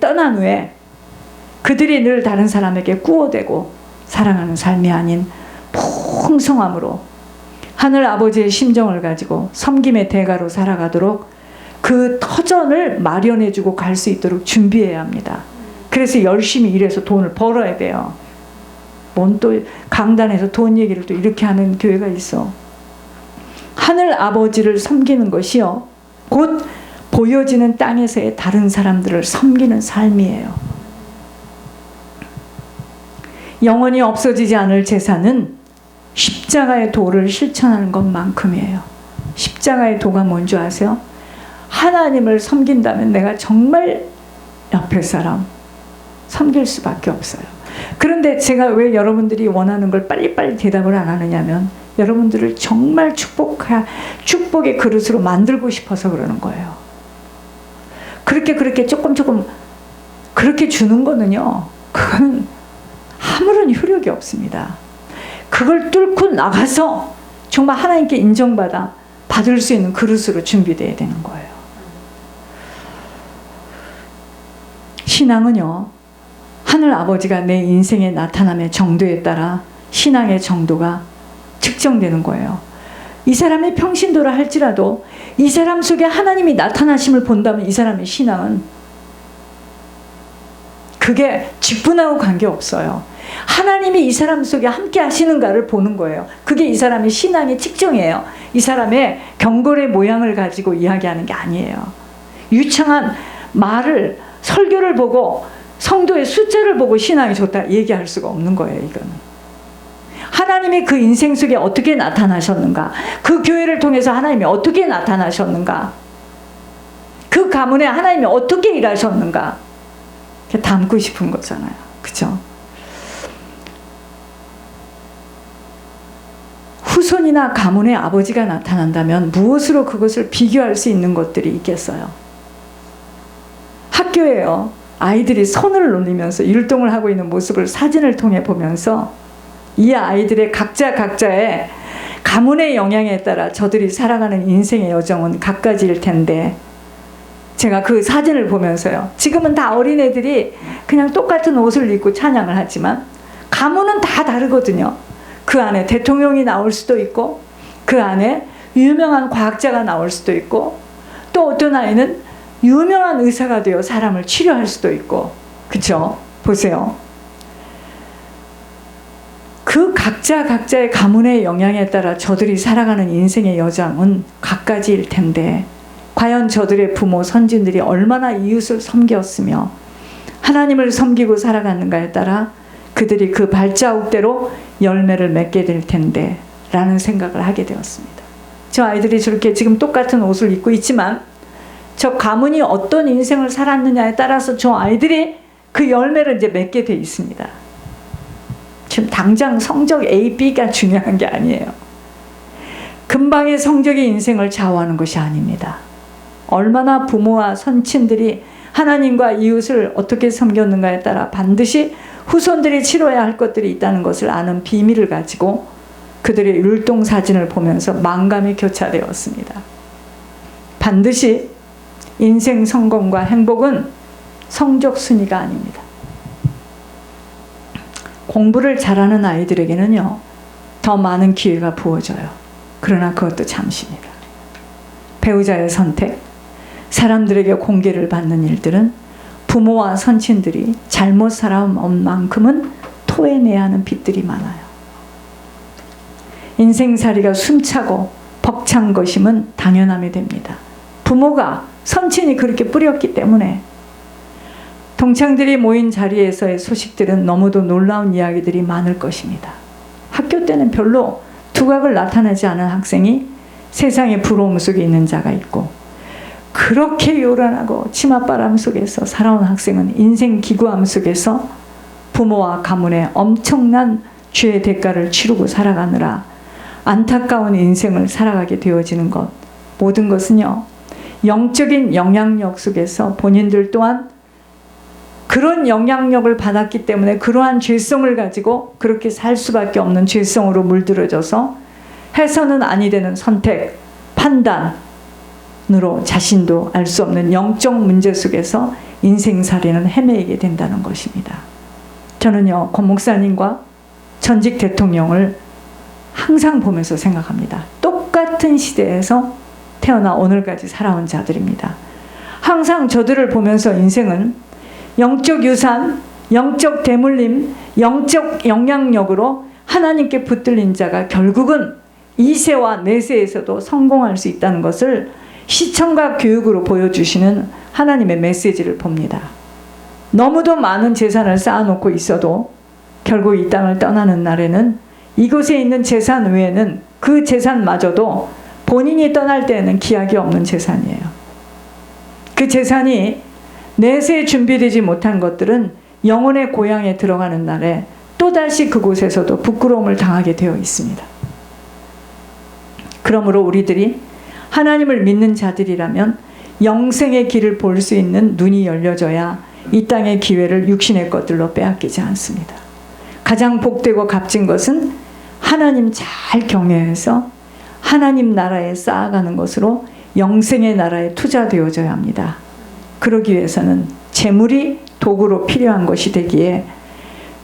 떠난 후에 그들이 늘 다른 사람에게 꾸어대고 사랑하는 삶이 아닌 풍성함으로 하늘 아버지의 심정을 가지고 섬김의 대가로 살아가도록 그 터전을 마련해주고 갈 수 있도록 준비해야 합니다. 그래서 열심히 일해서 돈을 벌어야 돼요. 뭔 또 강단에서 돈 얘기를 또 이렇게 하는 교회가 있어. 하늘 아버지를 섬기는 것이요, 곧 보여지는 땅에서의 다른 사람들을 섬기는 삶이에요. 영원히 없어지지 않을 재산은 십자가의 도를 실천하는 것만큼이에요. 십자가의 도가 뭔지 아세요? 하나님을 섬긴다면 내가 정말 옆에 사람 섬길 수밖에 없어요. 그런데 제가 왜 여러분들이 원하는 걸 빨리빨리 대답을 안 하느냐면, 여러분들을 정말 축복의 그릇으로 만들고 싶어서 그러는 거예요. 그렇게 조금 그렇게 주는 거는요, 그거는 아무런 효력이 없습니다. 그걸 뚫고 나가서 정말 하나님께 받을 수 있는 그릇으로 준비되어야 되는 거예요. 신앙은요, 하늘 아버지가 내 인생의 나타남의 정도에 따라 신앙의 정도가 측정되는 거예요. 이 사람이 평신도라 할지라도 이 사람 속에 하나님이 나타나심을 본다면 이 사람의 신앙은 그게 직분하고 관계없어요. 하나님이 이 사람 속에 함께 하시는가를 보는 거예요. 그게 이 사람의 신앙의 측정이에요. 이 사람의 경골의 모양을 가지고 이야기하는 게 아니에요. 유창한 말을, 설교를 보고 성도의 숫자를 보고 신앙이 좋다 얘기할 수가 없는 거예요. 이거는 하나님이 그 인생 속에 어떻게 나타나셨는가, 그 교회를 통해서 하나님이 어떻게 나타나셨는가, 그 가문에 하나님이 어떻게 일하셨는가, 담고 싶은 거잖아요. 그죠? 후손이나 가문의 아버지가 나타난다면 무엇으로 그것을 비교할 수 있는 것들이 있겠어요? 학교에요, 아이들이 손을 놀리면서 율동을 하고 있는 모습을 사진을 통해 보면서 이 아이들의 각자의 가문의 영향에 따라 저들이 살아가는 인생의 여정은 갖가지일 텐데, 제가 그 사진을 보면서요, 지금은 다 어린애들이 그냥 똑같은 옷을 입고 찬양을 하지만 가문은 다 다르거든요. 그 안에 대통령이 나올 수도 있고, 그 안에 유명한 과학자가 나올 수도 있고, 또 어떤 아이는 유명한 의사가 되어 사람을 치료할 수도 있고, 그쵸? 보세요. 그 각자의 가문의 영향에 따라 저들이 살아가는 인생의 여정은 갖가지일 텐데, 과연 저들의 부모 선진들이 얼마나 이웃을 섬겼으며 하나님을 섬기고 살아갔는가에 따라 그들이 그 발자국대로 열매를 맺게 될 텐데 라는 생각을 하게 되었습니다. 저 아이들이 저렇게 지금 똑같은 옷을 입고 있지만 저 가문이 어떤 인생을 살았느냐에 따라서 저 아이들이 그 열매를 이제 맺게 돼 있습니다. 지금 당장 성적 A, B가 중요한 게 아니에요. 금방의 성적이 인생을 좌우하는 것이 아닙니다. 얼마나 부모와 선친들이 하나님과 이웃을 어떻게 섬겼는가에 따라 반드시 후손들이 치러야 할 것들이 있다는 것을 아는 비밀을 가지고 그들의 율동 사진을 보면서 만감이 교차되었습니다. 반드시 인생 성공과 행복은 성적 순위가 아닙니다. 공부를 잘하는 아이들에게는요, 더 많은 기회가 부어져요. 그러나 그것도 잠시입니다. 배우자의 선택, 사람들에게 공개를 받는 일들은 부모와 선친들이 잘못 살아온 만큼은 토해내야 하는 빚들이 많아요. 인생살이가 숨차고 벅찬 것임은 당연함이 됩니다. 부모가, 선친이 그렇게 뿌렸기 때문에. 동창들이 모인 자리에서의 소식들은 너무도 놀라운 이야기들이 많을 것입니다. 학교 때는 별로 두각을 나타내지 않은 학생이 세상의 부러움 속에 있는 자가 있고, 그렇게 요란하고 치맛바람 속에서 살아온 학생은 인생 기구함 속에서 부모와 가문의 엄청난 죄의 대가를 치르고 살아가느라 안타까운 인생을 살아가게 되어지는 것, 모든 것은요, 영적인 영향력 속에서 본인들 또한 그런 영향력을 받았기 때문에 그러한 죄성을 가지고 그렇게 살 수밖에 없는 죄성으로 물들어져서 해서는 아니 되는 선택, 판단으로 자신도 알 수 없는 영적 문제 속에서 인생살이는 헤매이게 된다는 것입니다. 저는요, 권 목사님과 전직 대통령을 항상 보면서 생각합니다. 똑같은 시대에서 태어나 오늘까지 살아온 자들입니다. 항상 저들을 보면서 인생은 영적 유산, 영적 대물림, 영적 영향력으로 하나님께 붙들린 자가 결국은 2세와 4세에서도 성공할 수 있다는 것을 시청각 교육으로 보여주시는 하나님의 메시지를 봅니다. 너무도 많은 재산을 쌓아놓고 있어도 결국 이 땅을 떠나는 날에는 이곳에 있는 재산 외에는 그 재산마저도 본인이 떠날 때에는 기약이 없는 재산이에요. 그 재산이 내세에 준비되지 못한 것들은 영혼의 고향에 들어가는 날에 또다시 그곳에서도 부끄러움을 당하게 되어 있습니다. 그러므로 우리들이 하나님을 믿는 자들이라면 영생의 길을 볼 수 있는 눈이 열려져야 이 땅의 기회를 육신의 것들로 빼앗기지 않습니다. 가장 복되고 값진 것은 하나님 잘 경외해서 하나님 나라에 쌓아가는 것으로 영생의 나라에 투자되어져야 합니다. 그러기 위해서는 재물이 도구로 필요한 것이 되기에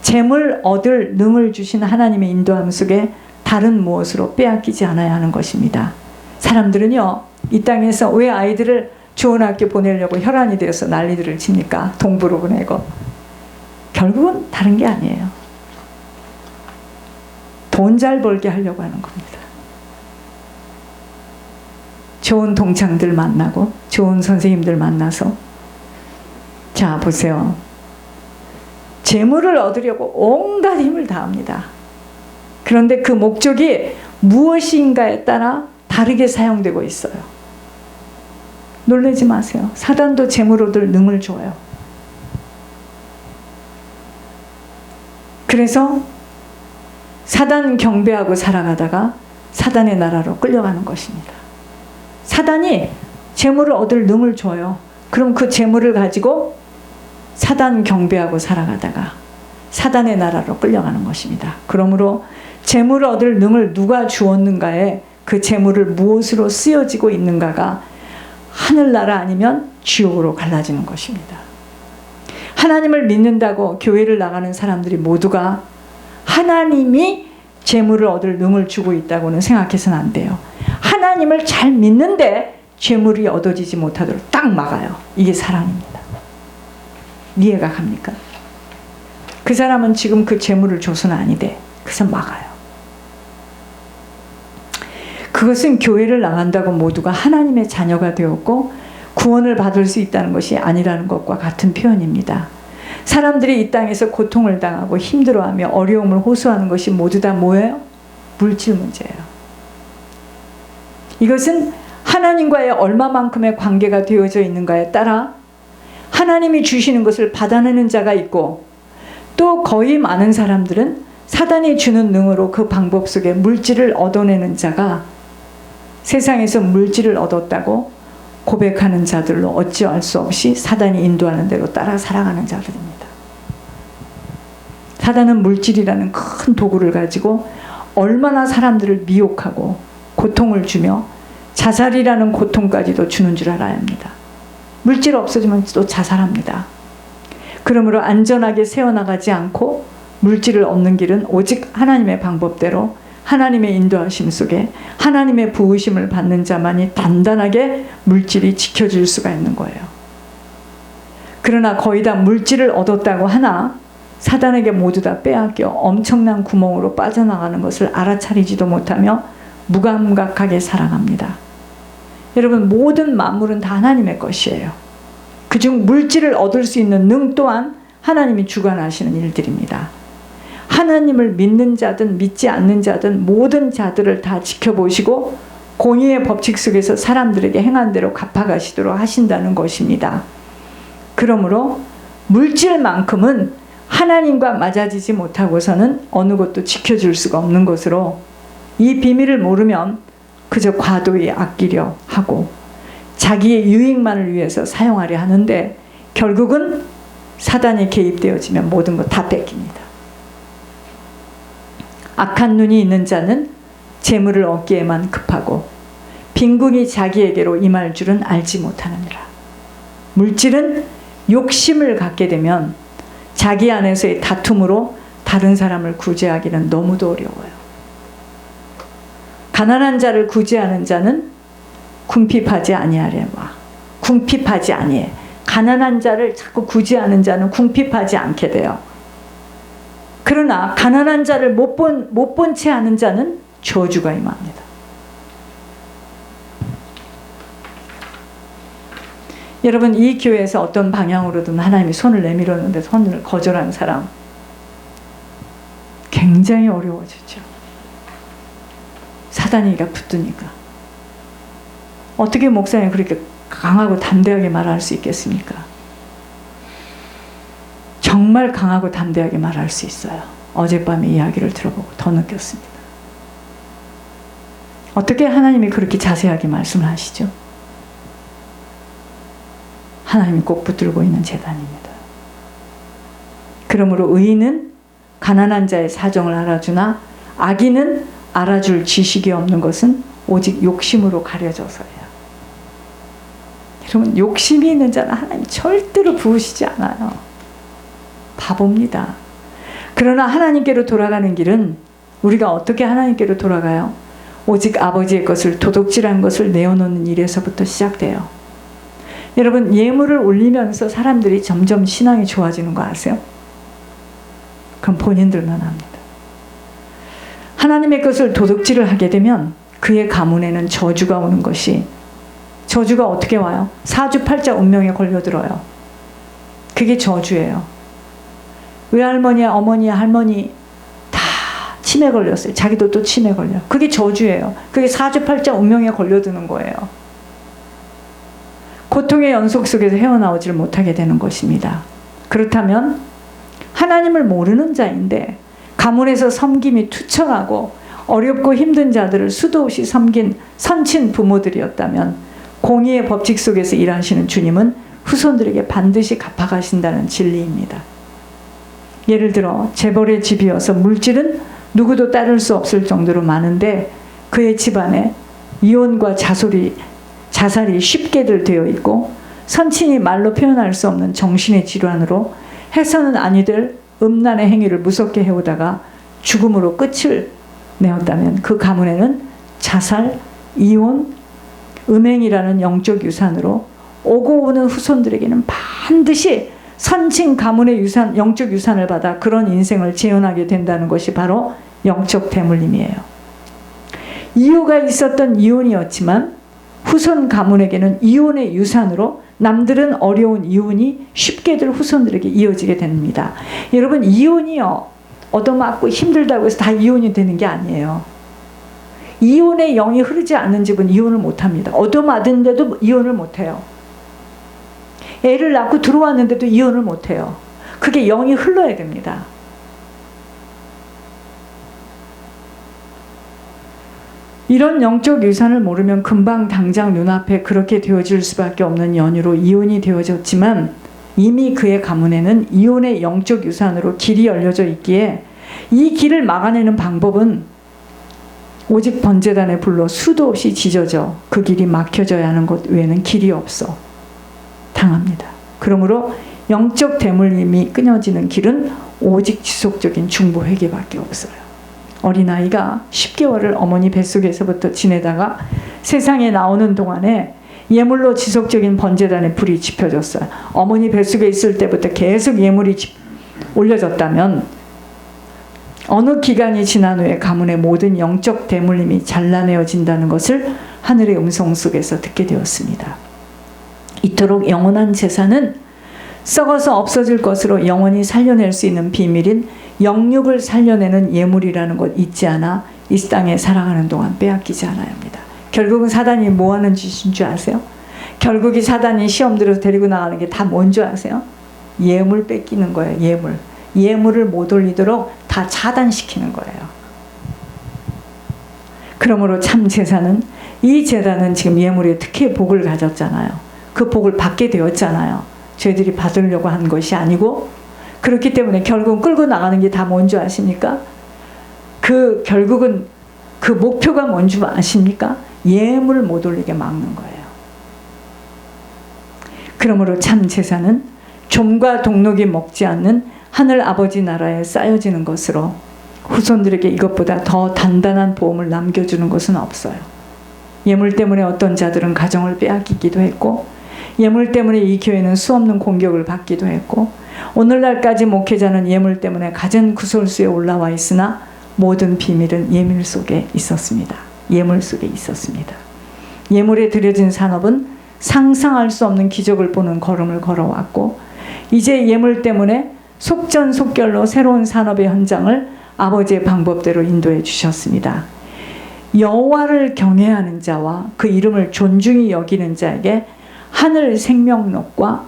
재물 얻을 능을 주신 하나님의 인도함 속에 다른 무엇으로 빼앗기지 않아야 하는 것입니다. 사람들은요, 이 땅에서 왜 아이들을 좋은 학교 보내려고 혈안이 되어서 난리들을 칩니까? 동부로 보내고. 결국은 다른 게 아니에요. 돈 잘 벌게 하려고 하는 겁니다. 좋은 동창들 만나고 좋은 선생님들 만나서, 자 보세요, 재물을 얻으려고 온갖 힘을 다합니다. 그런데 그 목적이 무엇인가에 따라 다르게 사용되고 있어요. 놀라지 마세요. 사단도 재물 얻을 능을 줘요. 그래서 사단 경배하고 살아가다가 사단의 나라로 끌려가는 것입니다. 사단이 재물을 얻을 능을 줘요. 그럼 그 재물을 가지고 사단 경배하고 살아가다가 사단의 나라로 끌려가는 것입니다. 그러므로 재물을 얻을 능을 누가 주었는가에 그 재물을 무엇으로 쓰여지고 있는가가 하늘나라 아니면 지옥으로 갈라지는 것입니다. 하나님을 믿는다고 교회를 나가는 사람들이 모두가 하나님이 재물을 얻을 능을 주고 있다고는 생각해서는 안 돼요. 하나님을 잘 믿는데 재물이 얻어지지 못하도록 딱 막아요. 이게 사랑입니다. 이해가 갑니까? 그 사람은 지금 그 재물을 줘서는 아니대. 그래서 막아요. 그것은 교회를 나간다고 모두가 하나님의 자녀가 되었고 구원을 받을 수 있다는 것이 아니라는 것과 같은 표현입니다. 사람들이 이 땅에서 고통을 당하고 힘들어하며 어려움을 호소하는 것이 모두 다 뭐예요? 물질 문제예요. 이것은 하나님과의 얼마만큼의 관계가 되어져 있는가에 따라 하나님이 주시는 것을 받아내는 자가 있고, 또 거의 많은 사람들은 사단이 주는 능으로 그 방법 속에 물질을 얻어내는 자가 세상에서 물질을 얻었다고 고백하는 자들로 어찌할 수 없이 사단이 인도하는 대로 따라 살아가는 자들입니다. 사단은 물질이라는 큰 도구를 가지고 얼마나 사람들을 미혹하고 고통을 주며 자살이라는 고통까지도 주는 줄 알아야 합니다. 물질 없어지면 또 자살합니다. 그러므로 안전하게 세워나가지 않고 물질을 얻는 길은 오직 하나님의 방법대로 하나님의 인도하심 속에 하나님의 부으심을 받는 자만이 단단하게 물질이 지켜줄 수가 있는 거예요. 그러나 거의 다 물질을 얻었다고 하나 사단에게 모두 다 빼앗겨 엄청난 구멍으로 빠져나가는 것을 알아차리지도 못하며 무감각하게 살아갑니다. 여러분, 모든 만물은 다 하나님의 것이에요. 그중 물질을 얻을 수 있는 능 또한 하나님이 주관하시는 일들입니다. 하나님을 믿는 자든 믿지 않는 자든 모든 자들을 다 지켜보시고 공의의 법칙 속에서 사람들에게 행한 대로 갚아가시도록 하신다는 것입니다. 그러므로 물질만큼은 하나님과 맞아지지 못하고서는 어느 것도 지켜줄 수가 없는 것으로 이 비밀을 모르면 그저 과도히 아끼려 하고 자기의 유익만을 위해서 사용하려 하는데 결국은 사단이 개입되어지면 모든 것 다 뺏깁니다. 악한 눈이 있는 자는 재물을 얻기에만 급하고 빈궁이 자기에게로 임할 줄은 알지 못하느니라. 물질은 욕심을 갖게 되면 자기 안에서의 다툼으로 다른 사람을 구제하기는 너무도 어려워요. 가난한 자를 구제하는 자는 궁핍하지 아니하려와. 궁핍하지 아니해. 가난한 자를 자꾸 구제하는 자는 궁핍하지 않게 돼요. 그러나 가난한 자를 못 본 채 하는 자는 저주가 임합니다. 여러분, 이 교회에서 어떤 방향으로든 하나님이 손을 내밀었는데 손을 거절한 사람 굉장히 어려워지죠. 사단이가 붙으니까. 어떻게 목사님 그렇게 강하고 담대하게 말할 수 있겠습니까? 정말 강하고 담대하게 말할 수 있어요. 어젯밤에 이야기를 들어보고 더 느꼈습니다. 어떻게 하나님이 그렇게 자세하게 말씀을 하시죠? 하나님이 꼭 붙들고 있는 재단입니다. 그러므로 의인은 가난한 자의 사정을 알아주나 악인은 알아줄 지식이 없는 것은 오직 욕심으로 가려져서예요. 여러분, 욕심이 있는 자는 하나님 절대로 부으시지 않아요. 바보입니다. 그러나 하나님께로 돌아가는 길은 우리가 어떻게 하나님께로 돌아가요? 오직 아버지의 것을, 도둑질한 것을 내어놓는 일에서부터 시작돼요. 여러분, 예물을 올리면서 사람들이 점점 신앙이 좋아지는 거 아세요? 그건 본인들만 합니다. 하나님의 것을 도둑질을 하게 되면 그의 가문에는 저주가 오는 것이, 저주가 어떻게 와요? 사주팔자 운명에 걸려들어요. 그게 저주예요. 외할머니야, 어머니야, 할머니 다 치매 걸렸어요. 자기도 또 치매 걸려. 그게 저주예요. 그게 사주팔자 운명에 걸려드는 거예요. 고통의 연속 속에서 헤어나오질 못하게 되는 것입니다. 그렇다면 하나님을 모르는 자인데 가문에서 섬김이 투철하고 어렵고 힘든 자들을 수도 없이 섬긴 선친 부모들이었다면 공의의 법칙 속에서 일하시는 주님은 후손들에게 반드시 갚아가신다는 진리입니다. 예를 들어 재벌의 집이어서 물질은 누구도 따를 수 없을 정도로 많은데 그의 집안에 이혼과 자살이 쉽게들 되어 있고 선친이 말로 표현할 수 없는 정신의 질환으로 해서는 아니 될 음란의 행위를 무섭게 해오다가 죽음으로 끝을 내었다면 그 가문에는 자살, 이혼, 음행이라는 영적 유산으로 오고 오는 후손들에게는 반드시 선친 가문의 유산, 영적 유산을 받아 그런 인생을 재현하게 된다는 것이 바로 영적 대물림이에요. 이유가 있었던 이혼이었지만 후손 가문에게는 이혼의 유산으로 남들은 어려운 이혼이 쉽게들 후손들에게 이어지게 됩니다. 여러분, 이혼이요, 얻어맞고 힘들다고 해서 다 이혼이 되는 게 아니에요. 이혼의 영이 흐르지 않는 집은 이혼을 못합니다. 얻어맞은데도 이혼을 못해요. 애를 낳고 들어왔는데도 이혼을 못해요. 그게 영이 흘러야 됩니다. 이런 영적 유산을 모르면 금방 당장 눈앞에 그렇게 되어질 수밖에 없는 연유로 이혼이 되어졌지만 이미 그의 가문에는 이혼의 영적 유산으로 길이 열려져 있기에 이 길을 막아내는 방법은 오직 번제단의 불로 수도 없이 지져져 그 길이 막혀져야 하는 것 외에는 길이 없어 당합니다. 그러므로 영적 대물림이 끊어지는 길은 오직 지속적인 중보 회개밖에 없어요. 어린아이가 10개월을 어머니 뱃속에서부터 지내다가 세상에 나오는 동안에 예물로 지속적인 번제단의 불이 지펴졌어요. 어머니 뱃속에 있을 때부터 계속 예물이 올려졌다면 어느 기간이 지난 후에 가문의 모든 영적 대물림이 잘라내어진다는 것을 하늘의 음성 속에서 듣게 되었습니다. 이토록 영원한 제사는 썩어서 없어질 것으로 영원히 살려낼 수 있는 비밀인 영육을 살려내는 예물이라는 것 잊지 않아 이 땅에 살아가는 동안 빼앗기지 않아야 합니다. 결국은 사단이 뭐 하는 짓인 줄 아세요? 결국이 사단이 시험 들어서 데리고 나가는 게 다 뭔 줄 아세요? 예물 뺏기는 거예요. 예물. 예물을 못 올리도록 다 차단시키는 거예요. 그러므로 참 제사는, 이 제단은 지금 예물의 특혜 복을 가졌잖아요. 그 복을 받게 되었잖아요. 저희들이 받으려고 한 것이 아니고, 그렇기 때문에 결국은 끌고 나가는 게 다 뭔 줄 아십니까? 결국은 그 목표가 뭔 줄 아십니까? 예물 못 올리게 막는 거예요. 그러므로 참 제사는 좀과 동록이 먹지 않는 하늘 아버지 나라에 쌓여지는 것으로 후손들에게 이것보다 더 단단한 보험을 남겨주는 것은 없어요. 예물 때문에 어떤 자들은 가정을 빼앗기기도 했고, 예물 때문에 이 교회는 수없는 공격을 받기도 했고, 오늘날까지 목회자는 예물 때문에 갖은 구설수에 올라와 있으나 모든 비밀은 예물 속에 있었습니다. 예물 속에 있었습니다. 예물에 들여진 산업은 상상할 수 없는 기적을 보는 걸음을 걸어왔고, 이제 예물 때문에 속전속결로 새로운 산업의 현장을 아버지의 방법대로 인도해 주셨습니다. 여호와를 경외하는 자와 그 이름을 존중히 여기는 자에게 하늘 생명록과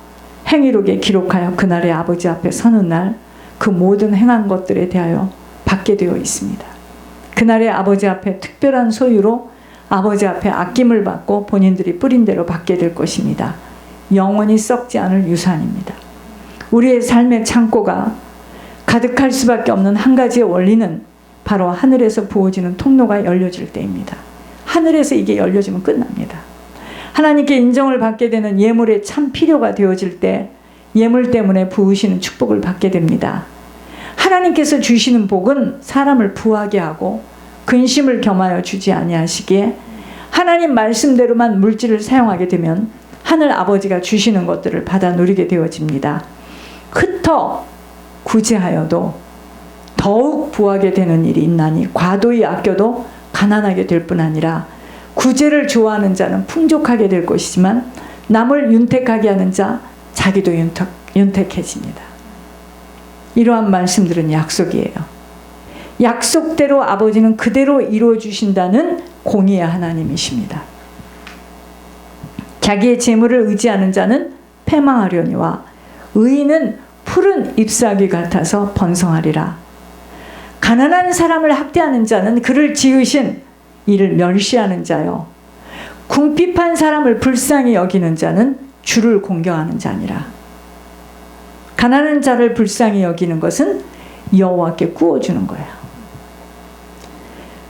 행위록에 기록하여 그날의 아버지 앞에 서는 날 그 모든 행한 것들에 대하여 받게 되어 있습니다. 그날의 아버지 앞에 특별한 소유로 아버지 앞에 아낌을 받고 본인들이 뿌린 대로 받게 될 것입니다. 영원히 썩지 않을 유산입니다. 우리의 삶의 창고가 가득할 수밖에 없는 한 가지의 원리는 바로 하늘에서 부어지는 통로가 열려질 때입니다. 하늘에서 이게 열려지면 끝납니다. 하나님께 인정을 받게 되는 예물의 참 필요가 되어질 때 예물 때문에 부으시는 축복을 받게 됩니다. 하나님께서 주시는 복은 사람을 부하게 하고 근심을 겸하여 주지 아니하시기에 하나님 말씀대로만 물질을 사용하게 되면 하늘 아버지가 주시는 것들을 받아 누리게 되어집니다. 흩어 구제하여도 더욱 부하게 되는 일이 있나니 과도히 아껴도 가난하게 될 뿐 아니라 구제를 좋아하는 자는 풍족하게 될 것이지만 남을 윤택하게 하는 자 자기도 윤택해집니다. 이러한 말씀들은 약속이에요. 약속대로 아버지는 그대로 이루어 주신다는 공의의 하나님이십니다. 자기의 재물을 의지하는 자는 패망하려니와 의인은 푸른 잎사귀 같아서 번성하리라. 가난한 사람을 학대하는 자는 그를 지으신 이를 멸시하는 자요, 궁핍한 사람을 불쌍히 여기는 자는 주를 공경하는 자니라. 가난한 자를 불쌍히 여기는 것은 여호와께 구워주는 거예요.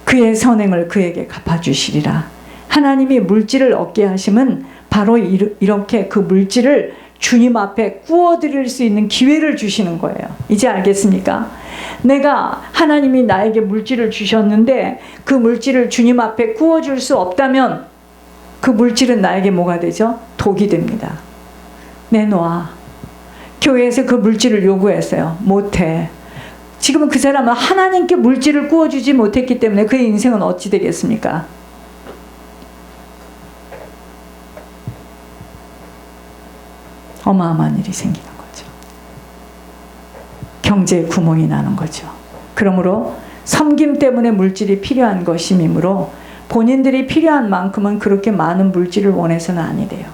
그의 선행을 그에게 갚아주시리라. 하나님이 물질을 얻게 하심은 바로 이렇게 그 물질을 주님 앞에 구워드릴 수 있는 기회를 주시는 거예요. 이제 알겠습니까? 내가 하나님이 나에게 물질을 주셨는데 그 물질을 주님 앞에 구워줄 수 없다면 그 물질은 나에게 뭐가 되죠? 독이 됩니다. 내놔. 교회에서 그 물질을 요구했어요. 못해. 지금은 그 사람은 하나님께 물질을 구워주지 못했기 때문에 그의 인생은 어찌 되겠습니까? 어마어마한 일이 생기는 거죠. 경제의 구멍이 나는 거죠. 그러므로 섬김 때문에 물질이 필요한 것이므로 본인들이 필요한 만큼은 그렇게 많은 물질을 원해서는 아니래요.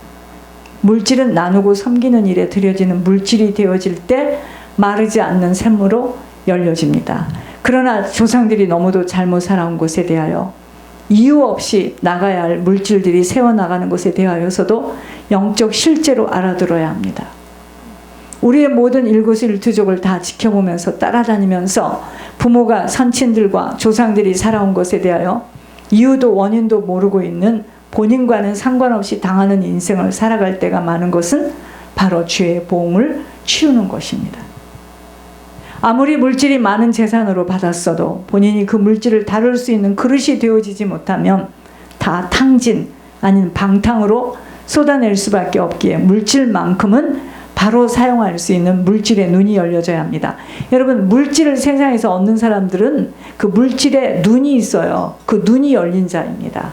물질은 나누고 섬기는 일에 들여지는 물질이 되어질 때 마르지 않는 샘으로 열려집니다. 그러나 조상들이 너무도 잘못 살아온 것에 대하여 이유 없이 나가야 할 물질들이 새어나가는 것에 대하여서도 영적 실제로 알아들어야 합니다. 우리의 모든 일거수일투족을 다 지켜보면서 따라다니면서 부모가 선친들과 조상들이 살아온 것에 대하여 이유도 원인도 모르고 있는 본인과는 상관없이 당하는 인생을 살아갈 때가 많은 것은 바로 죄의 보응을 치우는 것입니다. 아무리 물질이 많은 재산으로 받았어도 본인이 그 물질을 다룰 수 있는 그릇이 되어지지 못하면 다 탕진 아닌 방탕으로 쏟아낼 수밖에 없기에 물질만큼은 바로 사용할 수 있는 물질의 눈이 열려져야 합니다. 여러분, 물질을 세상에서 얻는 사람들은 그 물질에 눈이 있어요. 그 눈이 열린 자입니다.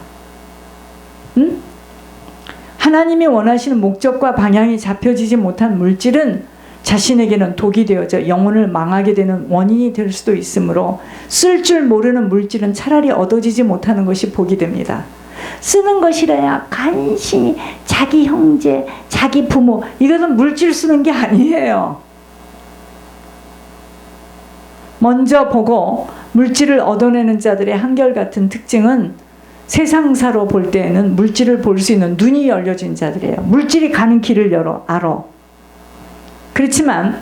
하나님이 원하시는 목적과 방향이 잡혀지지 못한 물질은 자신에게는 독이 되어져 영혼을 망하게 되는 원인이 될 수도 있으므로 쓸 줄 모르는 물질은 차라리 얻어지지 못하는 것이 복이 됩니다. 쓰는 것이라야 간신히 자기 형제, 자기 부모, 이것은 물질 쓰는 게 아니에요. 먼저 보고 물질을 얻어내는 자들의 한결같은 특징은 세상사로 볼 때에는 물질을 볼 수 있는 눈이 열려진 자들이에요. 물질이 가는 길을 알아. 그렇지만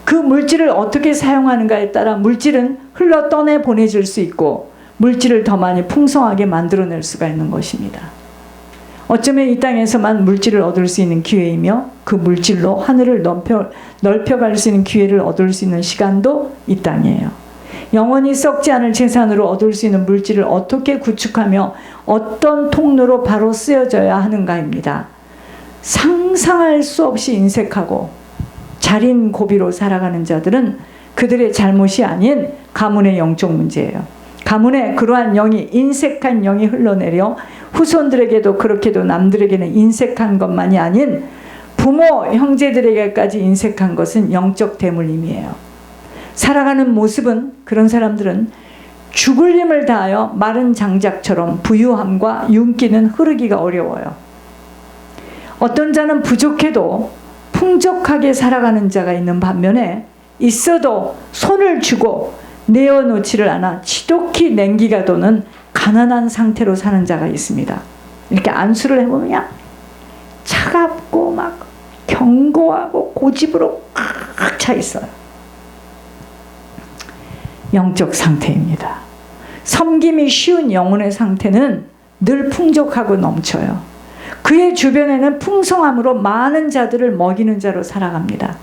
그 물질을 어떻게 사용하는가에 따라 물질은 흘러 떠내 보내질 수 있고 물질을 더 많이 풍성하게 만들어낼 수가 있는 것입니다. 어쩌면 이 땅에서만 물질을 얻을 수 있는 기회이며 그 물질로 하늘을 넓혀갈 수 있는 기회를 얻을 수 있는 시간도 이 땅이에요. 영원히 썩지 않을 재산으로 얻을 수 있는 물질을 어떻게 구축하며 어떤 통로로 바로 쓰여져야 하는가입니다. 상상할 수 없이 인색하고 자린 고비로 살아가는 자들은 그들의 잘못이 아닌 가문의 영적 문제예요. 가문에 그러한 영이, 인색한 영이 흘러내려 후손들에게도 그렇게도 남들에게는 인색한 것만이 아닌 부모, 형제들에게까지 인색한 것은 영적 대물림이에요. 살아가는 모습은, 그런 사람들은 죽을 힘을 다하여 마른 장작처럼 부유함과 윤기는 흐르기가 어려워요. 어떤 자는 부족해도 풍족하게 살아가는 자가 있는 반면에 있어도 손을 쥐고 내어놓지를 않아 지독히 냉기가 도는 가난한 상태로 사는 자가 있습니다. 이렇게 안수를 해보면 그냥 차갑고 막 견고하고 고집으로 꽉 차 있어요. 영적 상태입니다. 섬김이 쉬운 영혼의 상태는 늘 풍족하고 넘쳐요. 그의 주변에는 풍성함으로 많은 자들을 먹이는 자로 살아갑니다.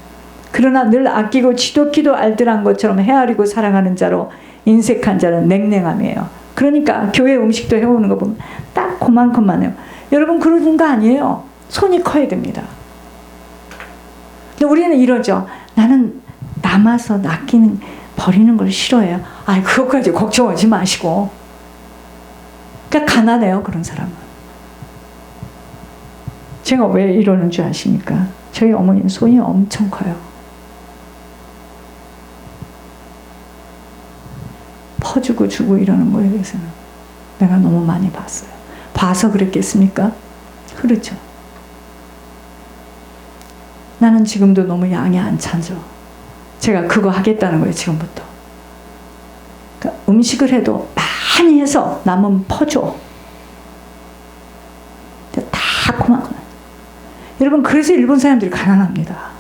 그러나 늘 아끼고 지독히도 알뜰한 것처럼 헤아리고 살아가는 자로 인색한 자는 냉랭함이에요. 그러니까 교회 음식도 해오는 거 보면 딱 그만큼만 해요. 여러분 그러는 거 아니에요. 손이 커야 됩니다. 근데 우리는 이러죠. 나는 남아서 낚이는 버리는 걸 싫어해요. 아이 그것까지 걱정하지 마시고. 그러니까 가난해요. 그런 사람은. 제가 왜 이러는 줄 아십니까? 저희 어머니는 손이 엄청 커요. 퍼주고 주고 이러는 거에 대해서는 내가 너무 많이 봤어요. 봐서 그랬겠습니까? 그렇죠. 나는 지금도 너무 양이 안 차죠. 제가 그거 하겠다는 거예요. 지금부터. 그러니까 음식을 해도 많이 해서 남은 퍼줘. 다 그만. 여러분 그래서 일본 사람들이 가난합니다.